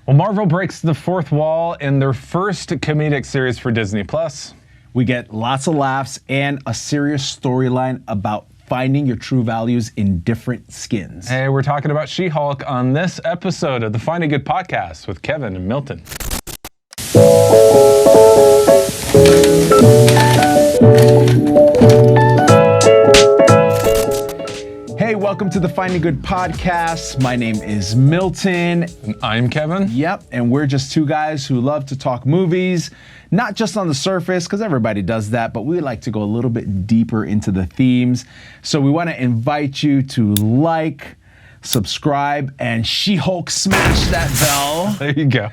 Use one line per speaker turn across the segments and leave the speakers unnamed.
Well, Marvel breaks the fourth wall in their first comedic series for Disney+.
We get lots of laughs and a serious storyline about finding your true values in different skins.
Hey, we're talking about She-Hulk on this episode of the Finding Good podcast with Kevin and Milton.
Hey, welcome to the Finding Good podcast. My name is Milton.
And I'm Kevin.
Yep, and we're just two guys who love to talk movies, not just on the surface, because everybody does that, but we like to go a little bit deeper into the themes. So we want to invite you to like, subscribe, and She-Hulk smash that bell.
There you go.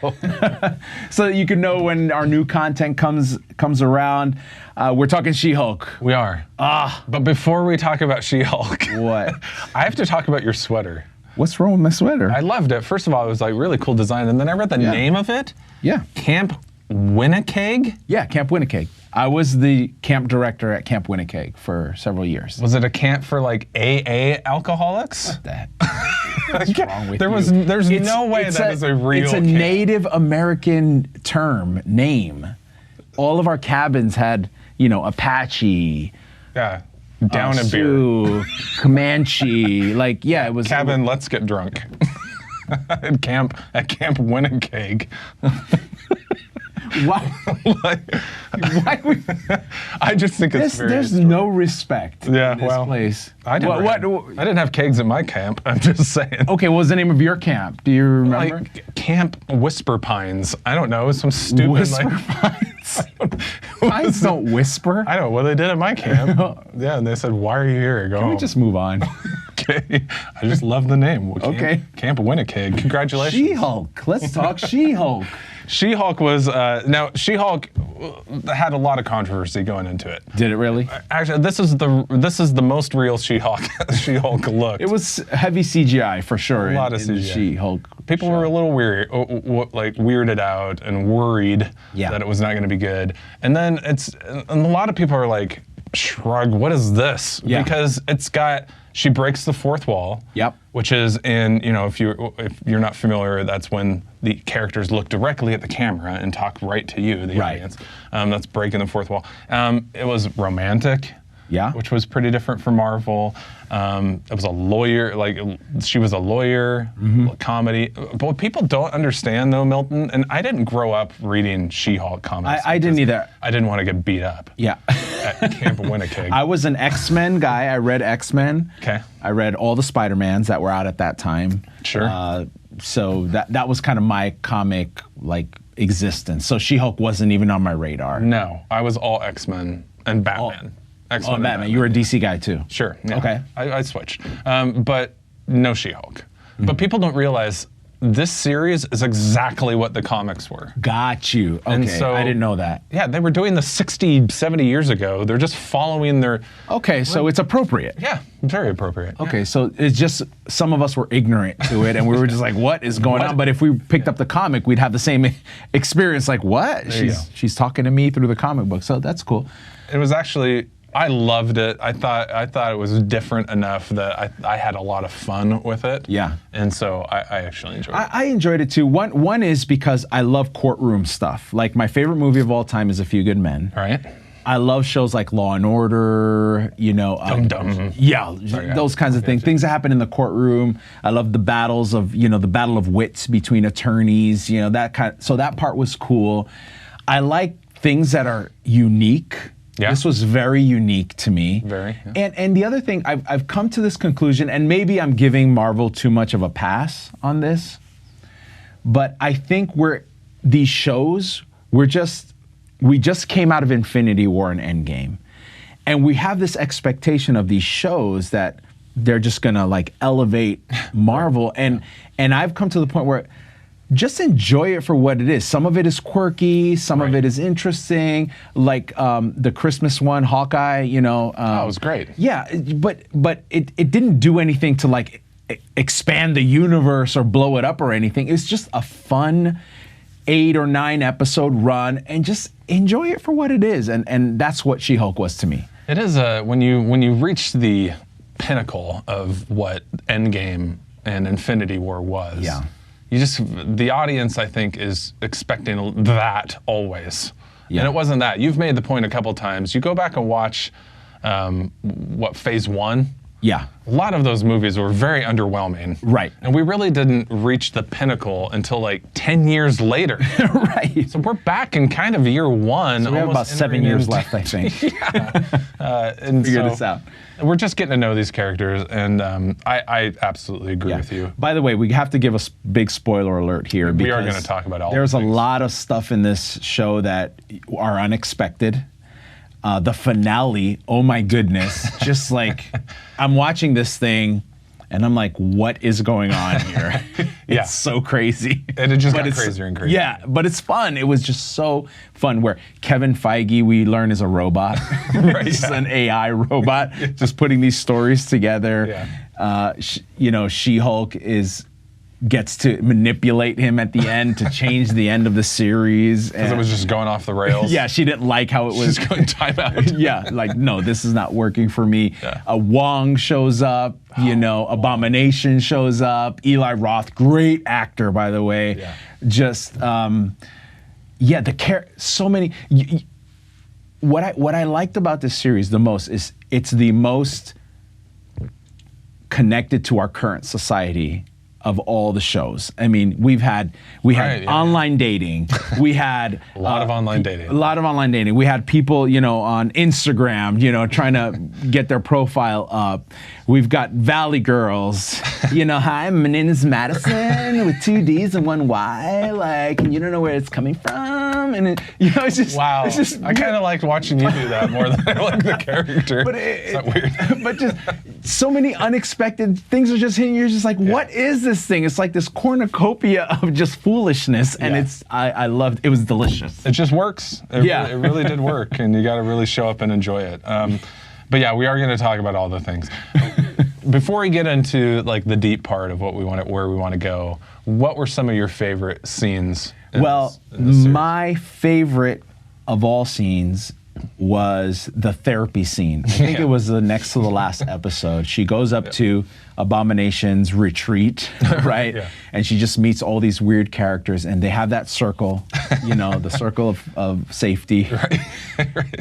So that you can know when our new content comes around. We're talking She-Hulk.
We are. But before we talk about She-Hulk,
What?
I have to talk about your sweater.
What's wrong with my sweater?
I loved it. First of all, it was like really cool design, and then I read the name of it.
Yeah.
Camp Winnipeg?
Yeah, Camp Winnipeg. I was the camp director at Camp Winnipeg for several years.
Was it a camp for like AA alcoholics?
That. What's wrong with
There's no way that is a real
It's a
camp.
Native American name. All of our cabins had, Apache,
Yeah. Down in beer.
Sioux, Comanche. It was
Cabin, let's get drunk. at Camp Winnipeg.
Why? Why
I just think it's very
there's no respect in this
well,
place.
I didn't have kegs at my camp. I'm just saying.
Okay, what was the name of your camp? Do you remember?
Like Camp Whisper Pines. I don't know. Some stupid
Whisper Pines. Pines don't whisper.
I don't know what they did at my camp. Yeah, and they said, "Why are you here? Go
Can we
home."
just move on?
Okay. I just love the name.
Okay.
Camp Winnipeg. Congratulations.
She-Hulk. Let's talk She-Hulk.
She-Hulk was now She-Hulk had a lot of controversy going into it.
Did it really?
Actually, this is the most real She-Hulk looked.
It was heavy CGI for sure.
A lot of
in
CGI.
She-Hulk.
People were a little weirded out and worried that it was not going to be good. And then a lot of people are like, shrug, what is this?
Yeah.
Because she breaks the fourth wall.
Yep.
Which is if you're not familiar, that's when the characters look directly at the camera and talk right to you, the audience. That's breaking the fourth wall. It was romantic.
Yeah.
Which was pretty different for Marvel. It was a lawyer, she was a lawyer, comedy. But what people don't understand though, Milton, and I didn't grow up reading She-Hulk comics.
I didn't either.
I didn't want to get beat up.
Yeah.
At Camp Winnipeg.
I was an X-Men guy. I read X-Men.
Okay.
I read all the Spider-Mans that were out at that time.
Sure.
So that was kind of my comic existence. So She-Hulk wasn't even on my radar.
No, I was all X-Men and Batman. X-Men and
Batman. You were a DC guy too.
Sure. Yeah.
Okay.
I switched. But no She-Hulk. But people don't realize this series is exactly what the comics were.
Got you. Okay.
And so,
I didn't know that.
Yeah, they were doing this 60, 70 years ago. They're just following their...
Okay, so it's appropriate.
Yeah, very appropriate.
Okay, so it's just some of us were ignorant to it, and we were just like, "What is going on?" But if we picked up the comic, we'd have the same experience. Like, what? She's talking to me through the comic book, so that's cool.
It was actually... I loved it. I thought it was different enough that I had a lot of fun with it.
Yeah.
And so I actually enjoyed it.
I enjoyed it too. One is because I love courtroom stuff. Like my favorite movie of all time is A Few Good Men.
Right.
I love shows like Law and Order,
Dum Dum.
Yeah, those kinds of things. Things that happen in the courtroom. I love the battles of, the battle of wits between attorneys, that kind. So that part was cool. I like things that are unique.
Yeah.
This was very unique to me.
Very. Yeah.
And the other thing, I've come to this conclusion, and maybe I'm giving Marvel too much of a pass on this, but I think these shows, we just came out of Infinity War and Endgame, and we have this expectation of these shows that they're just gonna elevate Marvel, and I've come to the point where just enjoy it for what it is. Some of it is quirky, some of it is interesting, like the Christmas one, Hawkeye, it
was great.
Yeah, but it didn't do anything to expand the universe or blow it up or anything. It's just a fun 8 or 9 episode run, and just enjoy it for what it is. And that's what She-Hulk was to me.
It is when you reach the pinnacle of what Endgame and Infinity War was.
Yeah.
the audience, I think, is expecting that always.
Yeah.
And it wasn't that. You've made the point a couple times. You go back and watch Phase 1.
Yeah.
A lot of those movies were very underwhelming.
Right.
And we really didn't reach the pinnacle until like 10 years later.
Right.
So we're back in kind of year 1.
So we have about 7 years left, I think.
And
Figure
so
this out.
We're just getting to know these characters, and I absolutely agree with you.
By the way, we have to give a big spoiler alert here.
We are
because
going to talk about all
there's
the
a
things.
lot of stuff in this show that are unexpected. The finale, oh my goodness, just like I'm watching this thing and I'm like, what is going on here?
Yeah.
It's so crazy.
And it just
But
got
it's-
crazier and crazier.
Yeah, but it's fun. It was just so fun where Kevin Feige, we learn, is a robot.
Right,
Just
yeah.
an AI robot, just putting these stories together.
Yeah.
She-Hulk gets to manipulate him at the end to change the end of the series.
Because it was just going off the rails.
Yeah, she didn't like how it was.
Just going time out.
Yeah, like, no, this is not working for me.
Yeah.
Wong shows up, Abomination shows up, Eli Roth, great actor, by the way.
Yeah.
Just, so many. What I liked about this series the most is it's the most connected to our current society of all the shows. I mean, we had online dating. We had
A lot of online dating.
A lot of online dating. We had people, on Instagram, trying to get their profile up. We've got Valley Girls. Hi, my name is Madison with 2 D's and 1 Y. And you don't know where it's coming from. And it's just
Wow.
It's just,
I kind of liked watching you do that more than I like the character.
But
Is that weird?
But just so many unexpected things are just hitting you. You're just like, what is this thing? It's like this cornucopia of just foolishness, and
Yeah.
I loved. It was delicious.
It just works. It really did work, and you got to really show up and enjoy it. But yeah, we are going to talk about all the things. Before we get into like the deep part of where we want to go, what were some of your favorite scenes? In this series?
My favorite of all scenes was the therapy scene. I think it was the next to the last episode. She goes up to Abomination's retreat, right?
Yeah.
And she just meets all these weird characters, and they have that circle, the circle of safety.
Right.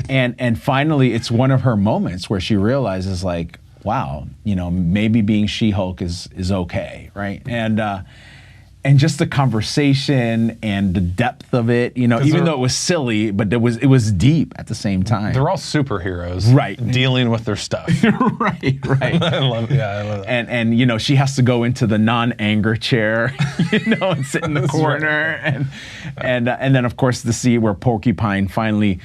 And finally, it's one of her moments where she realizes, like, wow, maybe being She-Hulk is okay, right? And just the conversation and the depth of it, even though it was silly, but it was deep at the same time.
They're all superheroes,
Right.
Dealing with their stuff.
right.
I love that.
And she has to go into the non-anger chair, and sit in the corner, and then of course the scene where Porcupine finally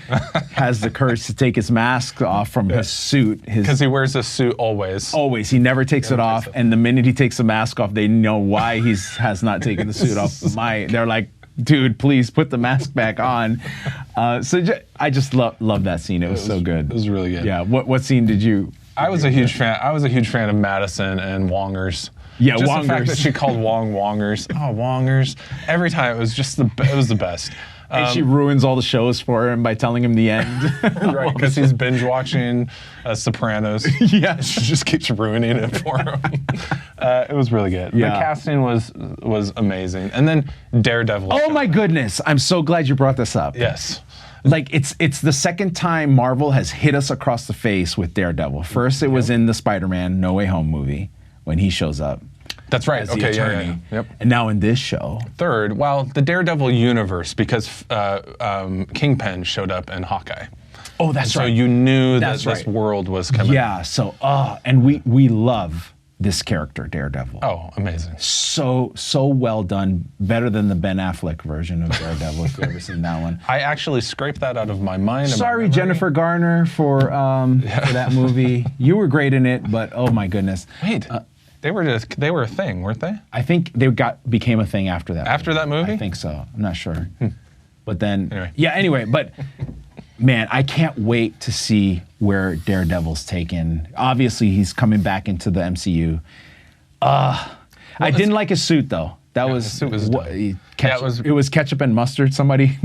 has the courage to take his mask off from his suit.
Because he wears a suit always.
Always, he never takes it off, and the minute he takes the mask off, they know why he has not taken the suit off. They're like, dude, please put the mask back on. I just love that scene. It was so good.
It was really good.
Yeah. What scene did you?
I was a huge fan of Madison and Wongers.
Yeah,
just
Wongers.
the fact that she called Wong Wongers. Oh, Wongers. Every time it was just the best.
And she ruins all the shows for him by telling him the end.
Right, because he's binge watching Sopranos.
Yeah.
She just keeps ruining it for him. It was really good.
Yeah.
The casting was amazing. And then Daredevil.
Oh my goodness! I'm so glad you brought this up.
Yes.
Like it's the second time Marvel has hit us across the face with Daredevil. First, it was in the Spider-Man No Way Home movie when he shows up.
That's right.
As the
Okay,
attorney.
yeah. Yep.
And now in this show.
Third, the Daredevil universe, because Kingpin showed up in Hawkeye.
Oh, that's
So
right.
you knew
That's
that this
right.
world was coming.
Yeah. So, and we love this character, Daredevil.
Oh, amazing.
So well done. Better than the Ben Affleck version of Daredevil, if you've ever seen that one.
I actually scraped that out of my mind. and my
Sorry,
memory.
Jennifer Garner, for that movie. You were great in it, but oh my goodness.
Wait, they were a thing, weren't they?
I think they became a thing after that.
After that movie?
I think so. I'm not sure. But then,
Anyway.
but man, I can't wait to see where Daredevil's taken. Obviously, he's coming back into the MCU. I didn't like his suit though. That was,
his suit was
what-
dumb.
ketchup, it was ketchup and mustard. Somebody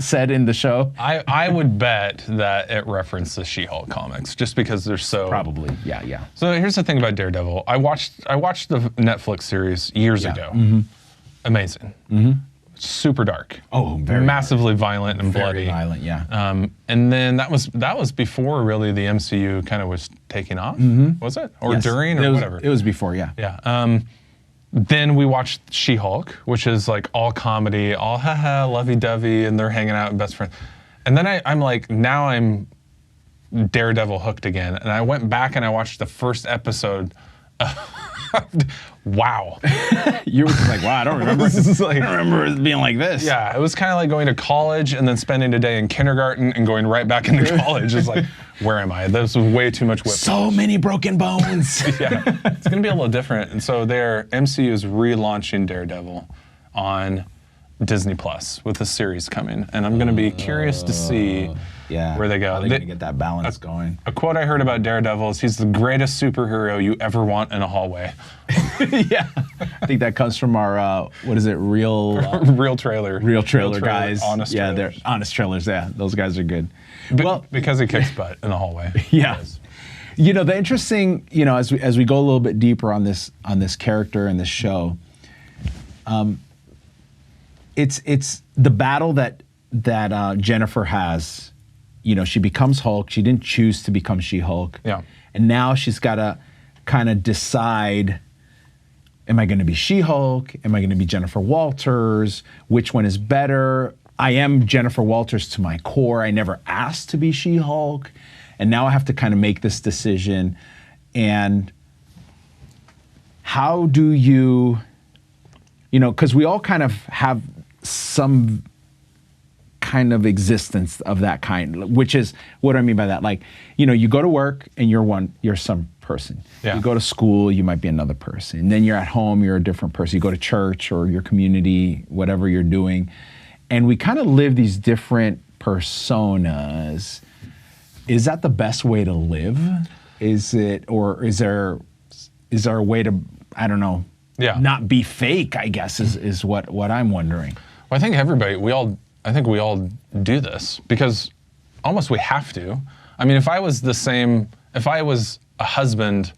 said in the show.
I would bet that it referenced the She-Hulk comics just because they're so.
Probably, yeah.
So here's the thing about Daredevil. I watched the Netflix series years ago. amazing. Super dark.
Oh, very
massively violent and
very
bloody.
violent. Yeah.
And then that was before really the MCU kind of was taking off. Was it? Or
Yes.
during or whatever?
It was before. Yeah.
Yeah. Then we watched She-Hulk, which is like all comedy, all haha, lovey-dovey, and they're hanging out and best friends. And then I'm like, now I'm Daredevil hooked again. And I went back and I watched the first episode. Wow.
You were just like, wow, I don't remember. I don't remember it being like this.
Yeah, it was kind of like going to college and then spending a day in kindergarten and going right back into college. It's like, where am I? This was way too much whiplash.
So many broken bones.
Yeah, it's going to be a little different. And so MCU is relaunching Daredevil on Disney Plus with a series coming. And I'm going to be curious to see where they go.
How they're going to get that balance going.
A quote I heard about Daredevil is he's the greatest superhero you ever want in a hallway.
Yeah. I think that comes from our, what is it, Real
Trailer.
Real Trailer guys.
Honest
yeah,
trailers.
they're honest trailers. Yeah, those guys are good.
Well, because he kicks butt in the hallway.
Yeah. You know, the interesting, as we go a little bit deeper on this character and this show, it's the battle that Jennifer has. You know, she becomes Hulk. She didn't choose to become She-Hulk.
Yeah.
And now she's got to kind of decide, am I going to be She-Hulk? Am I going to be Jennifer Walters? Which one is better? I am Jennifer Walters to my core. I never asked to be She-Hulk. And now I have to kind of make this decision. And how do you, because we all kind of have some kind of existence of that kind, which is, what do I mean by that? Like, you go to work and you're some person.
Yeah.
You go to school, you might be another person. And then you're at home, you're a different person. You go to church or your community, whatever you're doing. And we kind of live these different personas. Is that the best way to live? Is it, or is there a way to, I don't know, not be fake, I guess, is what I'm wondering.
Well, I think I think we all do this because almost we have to. I mean, if I was a husband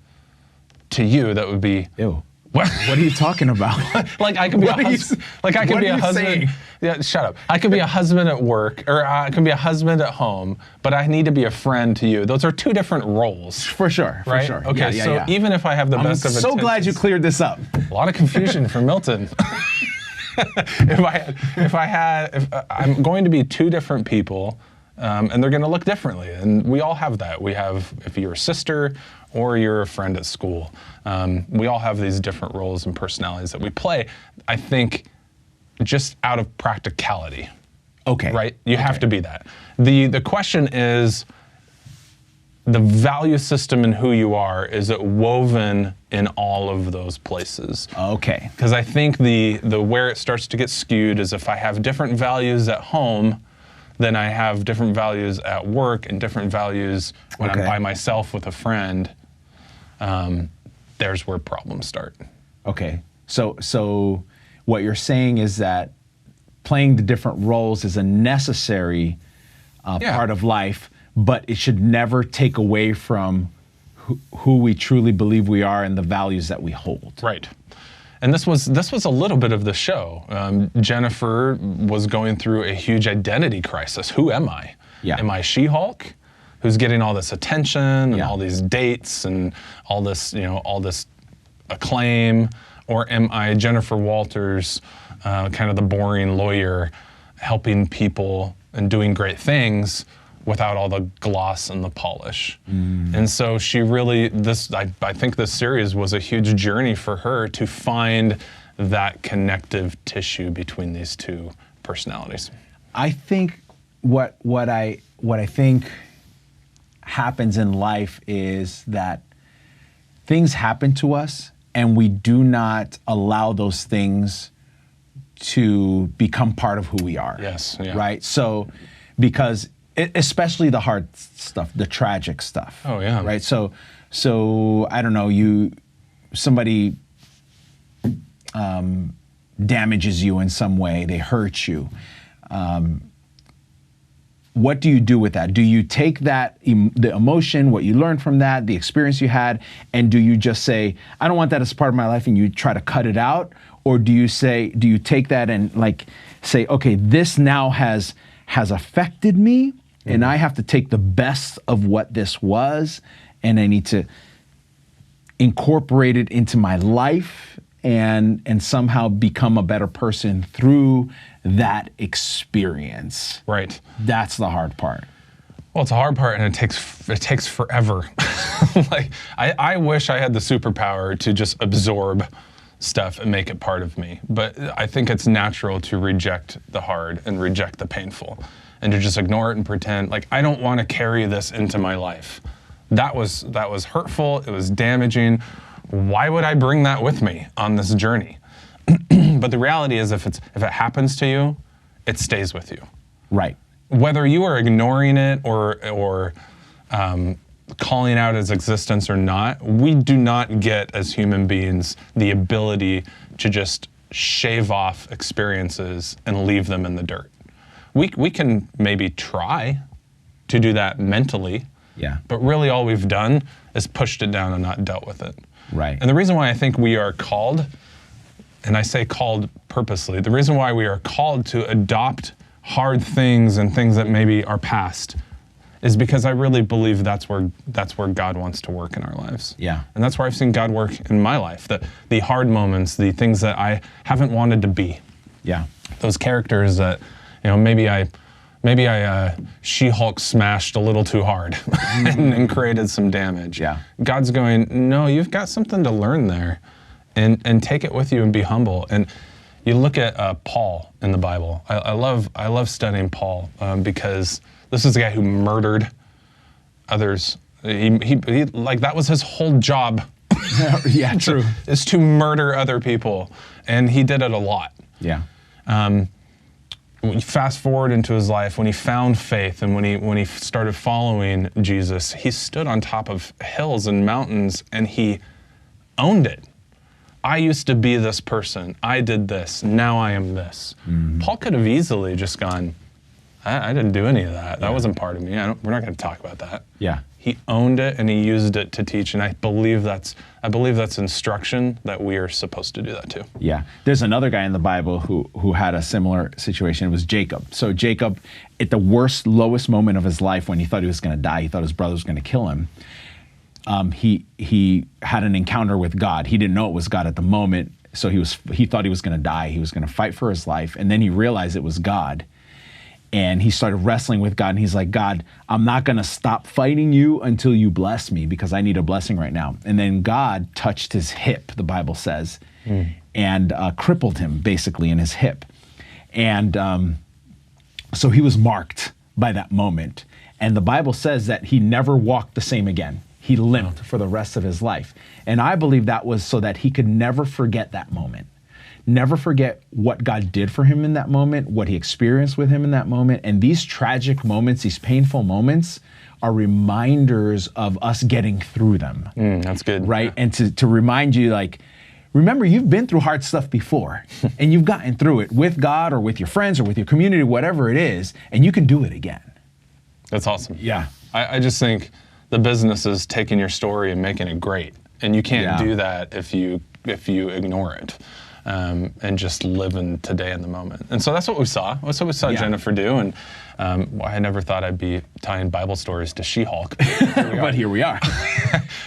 to you, that would be...
Ew. What are you talking about?
Like I could be a husband. Like I could be a husband.
Saying?
Yeah, shut up. I could be a husband at work, or I could be a husband at home, but I need to be a friend to you. Those are two different roles.
For sure.
Right?
For sure.
Okay, so even if I have the best of intentions...
I'm so glad you cleared this up.
A lot of confusion for Milton. If I'm going to be two different people, and they're going to look differently, and we all have that. We have, if you're a sister or you're a friend at school, we all have these different roles and personalities that we play. I think just out of practicality.
Okay.
Right? You have to be that. The question is, the value system in who you are, is it woven in all of those places?
Okay.
Because I think the where it starts to get skewed is if I have different values at home, then I have different values at work and different values when I'm by myself with a friend. There's where problems start.
Okay. So what you're saying is that playing the different roles is a necessary part of life, but it should never take away from who we truly believe we are and the values that we hold.
Right. And this was a little bit of the show. Jennifer was going through a huge identity crisis. Who am I?
Yeah.
Am I She-Hulk, who's getting all this attention and all these dates and all this acclaim, or am I Jennifer Walters, kind of the boring lawyer, helping people and doing great things without all the gloss and the polish? And so she really, I think this series was a huge journey for her to find that connective tissue between these two personalities.
I think what I think happens in life is that things happen to us and we do not allow those things to become part of who we are.
Yes. Yeah.
Right? So, because especially the hard stuff, the tragic stuff.
Oh yeah.
Right. So I don't know. Somebody damages you in some way. They hurt you. What do you do with that? Do you take that the emotion, what you learned from that, the experience you had, and do you just say, I don't want that as part of my life, and you try to cut it out, Or do you take that and like say, okay, this now has affected me, and I have to take the best of what this was, and I need to incorporate it into my life and somehow become a better person through that experience.
Right.
That's the hard part.
Well, it's a hard part, and it takes forever. Like I wish I had the superpower to just absorb stuff and make it part of me. But I think it's natural to reject the hard and reject the painful, and to just ignore it and pretend like I don't want to carry this into my life. That was hurtful. It was damaging. Why would I bring that with me on this journey? But the reality is, if it happens to you, it stays with you.
Right.
Whether you are ignoring it or calling out its existence or not, we do not get, as human beings, the ability to just shave off experiences and leave them in the dirt. We can maybe try to do that mentally,
Yeah.
but really all we've done is pushed it down and not dealt with it.
Right.
And the reason why I think we are called, and I say called purposely, the reason why we are called to adopt hard things and things that maybe are past is because I really believe that's where God wants to work in our lives.
Yeah.
And that's where I've seen God work in my life, the hard moments, the things that I haven't wanted to be.
Yeah.
Those characters that, maybe I She-Hulk smashed a little too hard and created some damage.
Yeah.
God's going, no, you've got something to learn there, and take it with you and be humble. And you look at Paul in the Bible. I love studying Paul because this is a guy who murdered others. He like that was his whole job.
Yeah, true.
Is to murder other people, and he did it a lot.
Yeah.
When you fast forward into his life, when he found faith and when he started following Jesus, he stood on top of hills and mountains and he owned it. I used to be this person. I did this. Now I am this. Mm-hmm. Paul could have easily just gone, I didn't do any of that. That wasn't part of me. We're not going to talk about that.
Yeah.
He owned it and he used it to teach, and I believe that's instruction that we are supposed to do that too.
Yeah. There's another guy in the Bible who had a similar situation. It was Jacob. So Jacob, at the lowest moment of his life, when he thought he was going to die, he thought his brother was going to kill him. He had an encounter with God. He didn't know it was God at the moment, so he thought he was going to die. He was going to fight for his life, and then he realized it was God. And he started wrestling with God, and he's like, God, I'm not going to stop fighting you until you bless me, because I need a blessing right now. And then God touched his hip, the Bible says, and crippled him basically in his hip. And so he was marked by that moment. And the Bible says that he never walked the same again. He limped for the rest of his life. And I believe that was so that he could never forget that moment. Never forget what God did for him in that moment, what he experienced with him in that moment. And these tragic moments, these painful moments, are reminders of us getting through them.
That's good.
Right? Yeah. And to remind you, like, remember, you've been through hard stuff before, and you've gotten through it with God or with your friends or with your community, whatever it is, and you can do it again.
That's awesome.
Yeah.
I just think the business is taking your story and making it great. And you can't do that if you ignore it. And just living today in the moment. And so that's what we saw. That's what we saw Jennifer do. And I never thought I'd be tying Bible stories to She-Hulk.
But here we are.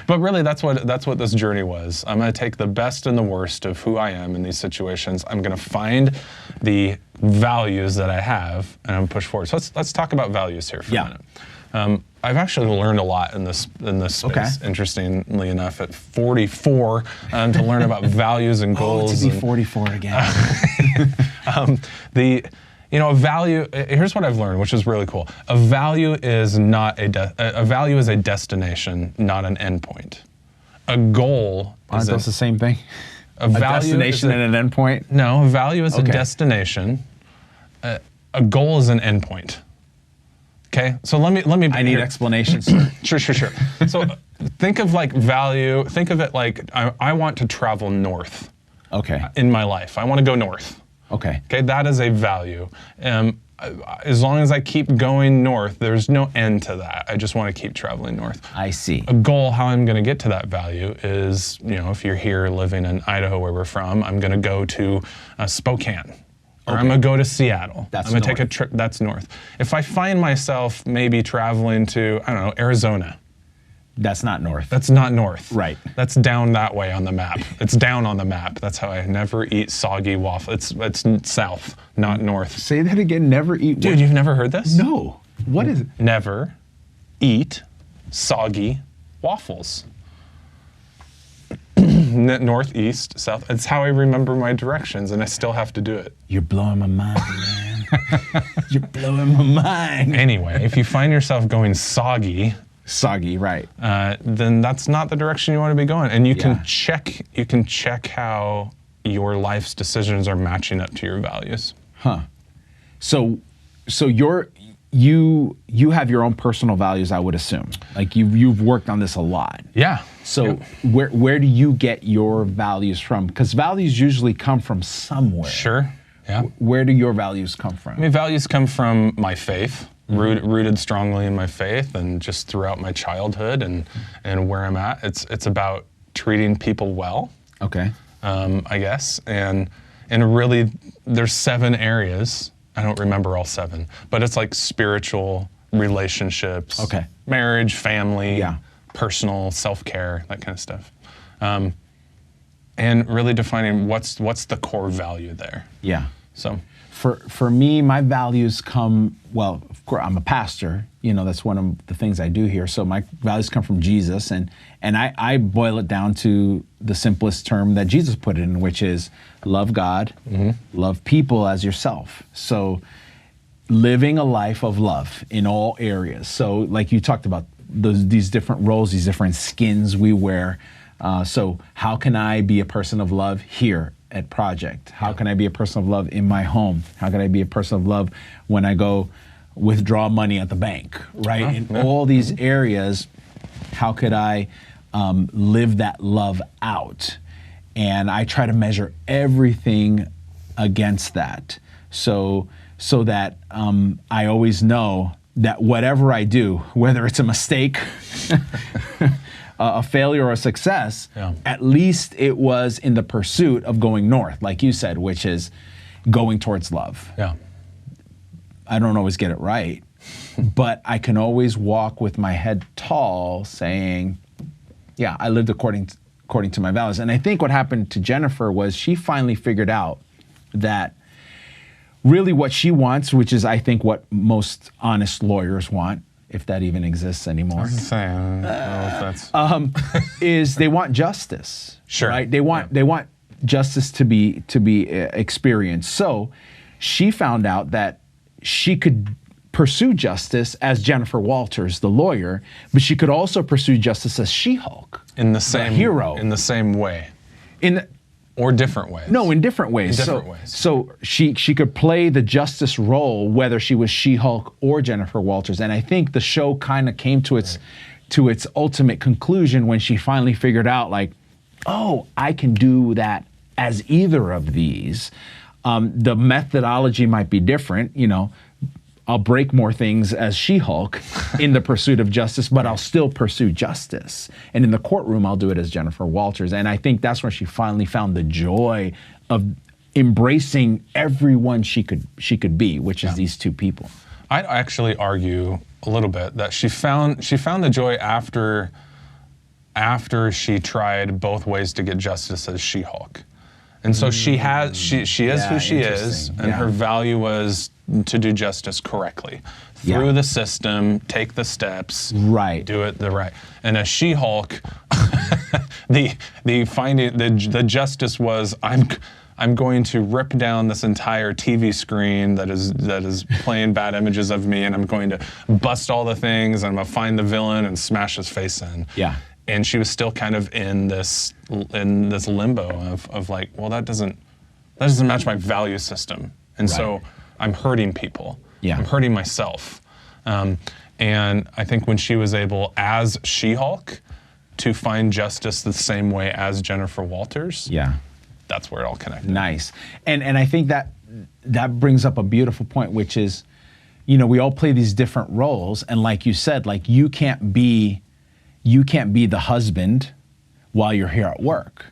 But really, that's what this journey was. I'm going to take the best and the worst of who I am in these situations. I'm going to find the values that I have, and I'm going to push forward. So let's talk about values here for a minute. I've actually learned a lot in this space, interestingly enough, at 44, to learn about values and goals.
To be 44 again.
A value, here's what I've learned, which is really cool. A value is not a value is a destination, not an endpoint. A goal
Aren't those the same thing?
A
destination and an endpoint?
No, a value is a destination. A goal is an endpoint. Okay, so let me.
I need explanations.
Sure. So think of like value. Think of it like I want to travel north.
Okay.
In my life, I want to go north.
Okay.
Okay, that is a value. as long as I keep going north, there's no end to that. I just want to keep traveling north.
I see.
A goal, how I'm going to get to that value is, if you're here living in Idaho where we're from, I'm going to go to Spokane. Or I'm going to go to Seattle.
That's
I'm going to
north.
take a trip, that's north. If I find myself maybe traveling to, I don't know, Arizona.
That's not north.
That's not north.
Right.
That's down that way on the map. It's down on the map. That's how I never eat soggy waffle. It's south, not north.
Say that again. Never eat.
Dude, you've never heard this?
No. What is it?
Never eat soggy waffles. Northeast, south. It's how I remember my directions, and I still have to do it.
You're blowing my mind, man. You're blowing my mind.
Anyway, if you find yourself going soggy,
right?
then that's not the direction you want to be going. And you
Yeah.
can check. You can check how your life's decisions are matching up to your values.
Huh. So you have your own personal values, I would assume. Like you've worked on this a lot.
Yeah.
So where do you get your values from? Because values usually come from somewhere.
Sure. Yeah.
Where do your values come from?
I mean, values come from my faith, rooted strongly in my faith, and just throughout my childhood and where I'm at. It's about treating people well.
Okay.
I guess, and really, there's 7 areas. I don't remember all 7, but it's like spiritual, relationships,
Okay.
marriage, family,
Yeah.
personal, self-care, that kind of stuff, and really defining what's the core value there.
Yeah.
So,
For me, my values come, well, of course, I'm a pastor. That's one of the things I do here. So my values come from Jesus, and I boil it down to the simplest term that Jesus put it in, which is love God, love people as yourself. So living a life of love in all areas. So like you talked about these different roles, these different skins we wear. So how can I be a person of love here at Project? How can I be a person of love in my home? How can I be a person of love when I go withdraw money at the bank, right? In all these areas, how could I live that love out? And I try to measure everything against that, so that I always know that whatever I do, whether it's a mistake, a failure or a success, at least it was in the pursuit of going north, like you said, which is going towards love.
yeah.
I don't always get it right, but I can always walk with my head tall saying, yeah, I lived according to my values. And I think what happened to Jennifer was she finally figured out that really what she wants, which is I think what most honest lawyers want, if that even exists anymore, is they want justice.
Sure.
Right? They want justice to be experienced. So she found out that she could pursue justice as Jennifer Walters, the lawyer, but she could also pursue justice as She-Hulk,
In the same
hero.
In the same way. Or different ways.
No, in different ways. So she could play the justice role whether she was She-Hulk or Jennifer Walters. And I think the show kind of came to its ultimate conclusion when she finally figured out, like, oh, I can do that as either of these. The methodology might be different, I'll break more things as She-Hulk in the pursuit of justice, but I'll still pursue justice. And in the courtroom, I'll do it as Jennifer Walters. And I think that's where she finally found the joy of embracing everyone she could be, which is these 2 people.
I'd actually argue a little bit that she found the joy after she tried both ways to get justice as She-Hulk. And so she is who she is, and her value was to do justice correctly through the system, take the steps, do it the right. And as She-Hulk, the justice was I'm going to rip down this entire TV screen that is playing bad images of me, and I'm going to bust all the things, and I'm gonna find the villain and smash his face in.
Yeah.
And she was still kind of in this limbo of like, well, that doesn't match my value system, and so I'm hurting people.
Yeah.
I'm hurting myself. And I think when she was able, as She-Hulk, to find justice the same way as Jennifer Walters, that's where it all connected.
Nice. And I think that brings up a beautiful point, which is, we all play these different roles, and like you said, like you can't be the husband while you're here at work,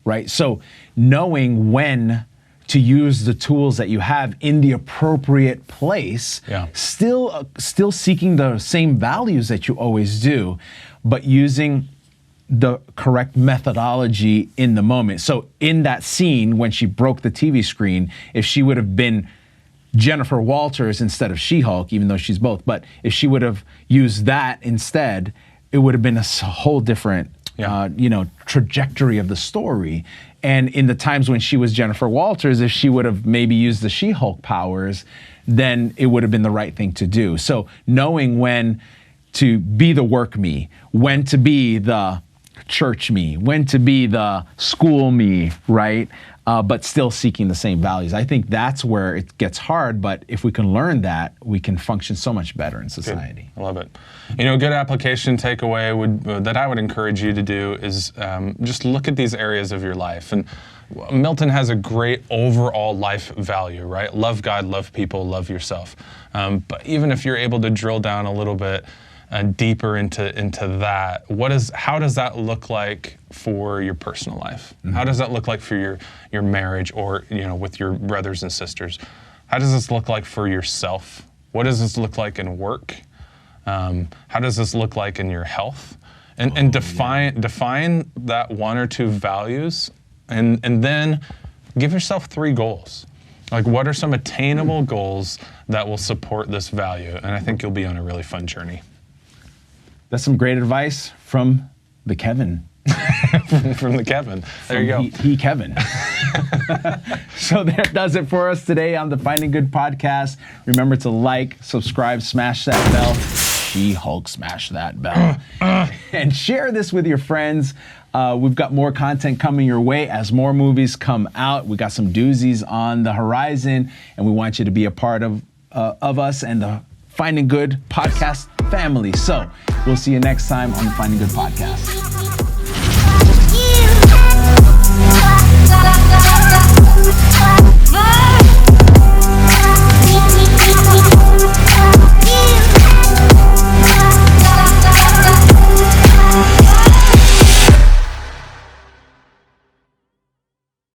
right? So knowing when to use the tools that you have in the appropriate place, still seeking the same values that you always do, but using the correct methodology in the moment. So in that scene, when she broke the TV screen, if she would have been Jennifer Walters instead of She-Hulk, even though she's both, but if she would have used that instead, it would have been a whole different trajectory of the story. And in the times when she was Jennifer Walters, if she would have maybe used the She-Hulk powers, then it would have been the right thing to do. So knowing when to be the work me, when to be the church me, when to be the school me, right? But still seeking the same values. I think that's where it gets hard, but if we can learn that, we can function so much better in society.
Good. I love it. A good application takeaway that I would encourage you to do is just look at these areas of your life. And Milton has a great overall life value, right? Love God, love people, love yourself. But even if you're able to drill down a little bit deeper into that, how does that look like for your personal life? Mm-hmm. How does that look like for your marriage, or with your brothers and sisters? How does this look like for yourself? What does this look like in work? How does this look like in your health? And define that one or two values, and then give yourself 3 goals. Like, what are some attainable goals that will support this value? And I think you'll be on a really fun journey.
That's some great advice from the Kevin.
from the Kevin. There you go.
He Kevin. So that does it for us today on the Finding Good podcast. Remember to like, subscribe, smash that bell. She-Hulk, smash that bell. And share this with your friends. We've got more content coming your way as more movies come out. We got some doozies on the horizon, and we want you to be a part of us and the Finding Good podcast family. So we'll see you next time on the Finding Good podcast.